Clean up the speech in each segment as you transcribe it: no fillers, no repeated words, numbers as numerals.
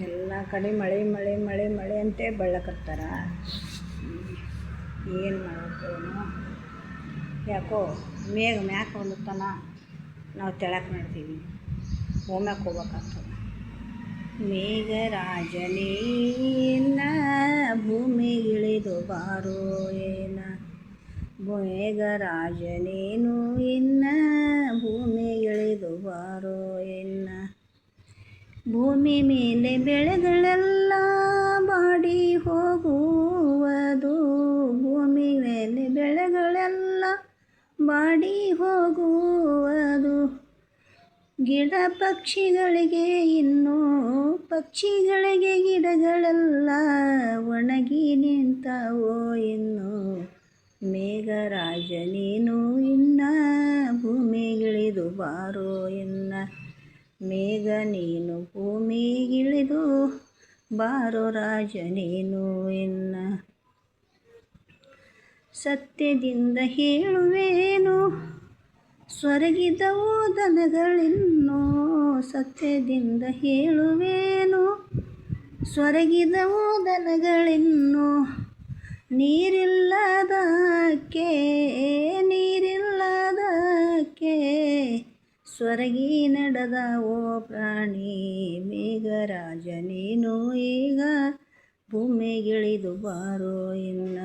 ಎಲ್ಲ ಕಡೆ ಮಳೆ ಮಳೆ ಮಳೆ ಮಳೆ ಅಂತೇ ಬಳ್ಳಕತ್ತಾರ. ಏನು ಮಾಡಬೇಕು ಯಾಕೋ ಮೇಘ ಮ್ಯಾಕ ಹೊಲತನ ನಾವು ತೆಳಕ್ಕೆ ಮಾಡ್ತೀವಿ, ಹೋಮ್ಯಾಕೆ ಹೋಗ್ಬೇಕಾಗ್ತದೆ. ಮೇಘರಾಜನೇನ ಭೂಮಿಗಿಳಿದು ಬಾರೋ ಏನ, ಮೇಘರಾಜನೇನು ಇನ್ನ ಭೂಮಿಗಿಳಿದು ಬಾರೋ ಎನ್ನ. ಭೂಮಿ ಮೇಲೆ ಬೆಳೆಗಳೆಲ್ಲ ಬಾಡಿ ಹೋಗುವುದು, ಭೂಮಿ ಮೇಲೆ ಬೆಳೆಗಳೆಲ್ಲ ಬಾಡಿ ಹೋಗುವುದು. ಗಿಡ ಪಕ್ಷಿಗಳಿಗೆ ಇನ್ನೂ ಪಕ್ಷಿಗಳಿಗೆ ಗಿಡಗಳೆಲ್ಲ ಒಣಗಿ ನಿಂತವೋ ಇನ್ನು. ಮೇಘರಾಜ ನೀನು ಇನ್ನ ಭೂಮಿಗಿಳಿದು ಬಾರೋ ಎನ್ನ, ಮೇಘ ನೀನು ಭೂಮಿಗಿಳಿದು ಬಾರೋ ರಾಜ ನೀನು ಎನ್ನ. ಸತ್ಯದಿಂದ ಹೇಳುವೇನು ಸ್ವರ್ಗಿದವು ದನಗಳಿನ್ನೋ, ಸತ್ಯದಿಂದ ಹೇಳುವೇನು ಸ್ವರ್ಗಿದವು ದನಗಳಿನ್ನೋ. ನೀರಿಲ್ಲದಕ್ಕೆ ನೀರಿಲ್ಲದಕ್ಕೆ ಸ್ವರ್ಗಿ ನಡೆದವೋ ಪ್ರಾಣಿ. ಮೇಘರಾಜ ನೀನು ಈಗ ಭೂಮಿಗಿಳಿದು ಬಾರೋ ಎನ್ನ,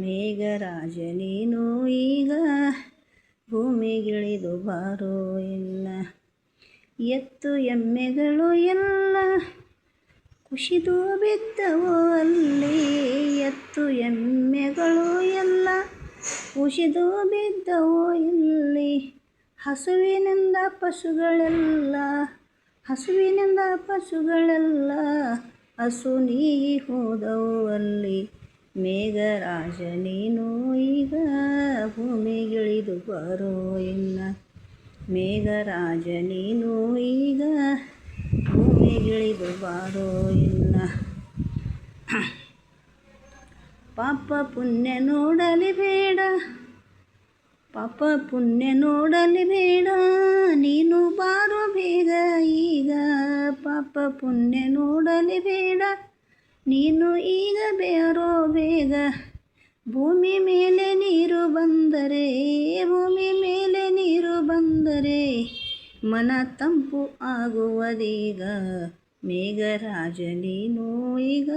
ಮೇಘರಾಜ ನೀನು ಈಗ ಭೂಮಿಗಿಳಿದು ಬಾರೋ ಎನ್ನ. ಎತ್ತು ಎಮ್ಮೆಗಳು ಎಲ್ಲ ಕುಸಿದು ಬಿದ್ದವೋ ಅಲ್ಲಿ, ಎತ್ತು ಎಮ್ಮೆಗಳು ಎಲ್ಲ ಕುಸಿದು ಬಿದ್ದವೋ ಇಲ್ಲಿ. ಹಸುವಿನಿಂದ ಪಶುಗಳೆಲ್ಲ ಹಸುವಿನಿಂದ ಪಶುಗಳೆಲ್ಲ ಹಸು ನೀಗಿ ಹೋದವು ಅಲ್ಲಿ. ಮೇಘರಾಜ ನೀನು ಈಗ ಭೂಮಿಗಿಳಿದು ಬಾರೋ ಎನ್ನ, ಮೇಘರಾಜ ನೀನು ಈಗ ಭೂಮಿಗಿಳಿದು ಬಾರೋ ಎನ್ನ. ಪಾಪ ಪುಣ್ಯ ನೋಡಲಿ ಬೇಡ, ಪಾಪ ಪುಣ್ಯ ನೋಡಲಿ ಬೇಡ, ನೀನು ಬಾರೋ ಬೇಗ ಈಗ. ಪಾಪ ಪುಣ್ಯ ನೋಡಲಿ ಬೇಡ, ನೀನು ಈಗ ಬಾರೋ ಬೇಗ. ಭೂಮಿ ಮೇಲೆ ನೀರು ಬಂದರೆ ಭೂಮಿ ಮೇಲೆ ನೀರು ಬಂದರೆ ಮನ ತಂಪು ಆಗುವುದೀಗ. ಮೇಘರಾಜ ನೀನು ಈಗ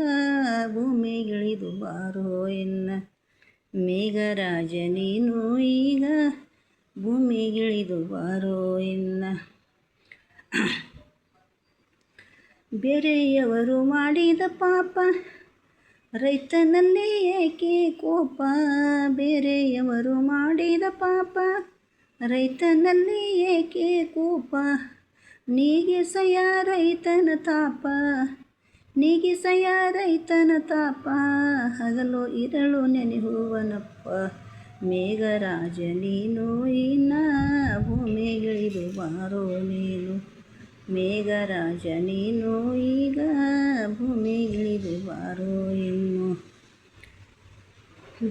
ಭೂಮಿಗಿಳಿದು ಬಾರೋ ಎನ್ನ, ಮೇಘರಾಜ ನೀನು ಈಗ ಭೂಮಿಗಿಳಿದು ಬಾರೋ ಎನ್ನ. ಬೇರೆಯವರು ಮಾಡಿದ ಪಾಪ ರೈತನಲ್ಲಿ ಏಕೆ ಕೋಪ, ಬೇರೆಯವರು ಮಾಡಿದ ಪಾಪ ರೈತನಲ್ಲಿ ಏಕೆ ಕೋಪ. ನೀಗಿಸಯ ರೈತನ ತಾಪ, ನೀಗಿಸಯ ರೈತನ ತಾಪ, ಹಗಲು ಇರಳು ನೆನೆಯುವನಪ್ಪ. ಮೇಘರಾಜ ನೀನು ಇನ್ನ ಭೂಮಿಗಿಳಿದು ಬಾರೋ ನೀನು, ಮೇಘರಾಜ ನೀನು ಈಗ ಭೂಮಿಗಿಳಿದು ಬಾರೋ ಇನ್ನು.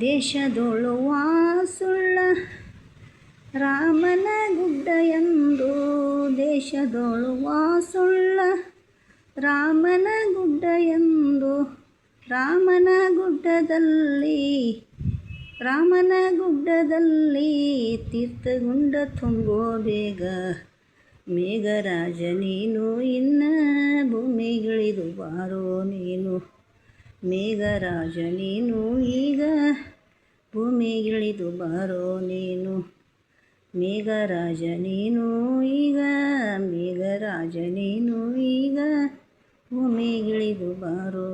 ದೇಶದೊಳು ವಾಸುಳ್ಳ ರಾಮನ ಗುಡ್ಡ ಎಂದು, ದೇಶದೊಳು ವಾಸುಳ್ಳ ರಾಮನ ಗುಡ್ಡ ಎಂದು. ರಾಮನ ಗುಡ್ಡದಲ್ಲಿ ರಾಮನ ಗುಡ್ಡದಲ್ಲಿ ತೀರ್ಥಗುಂಡ ತುಂಬೋ ಬೇಗ. ಮೇಘರಾಜ ನೀನು ಇನ್ನ ಭೂಮಿಗಿಳಿದು ಬಾರೋ ನೀನು, ಮೇಘರಾಜ ನೀನು ಈಗ ಭೂಮಿಗಿಳಿದು ಬಾರೋ ನೀನು. ಮೇಘರಾಜ ನೀನು ಈಗ ಮೇಘರಾಜ ನೀನು ಈಗ ಭೂಮಿಗಿಳಿದು ಬಾರೋ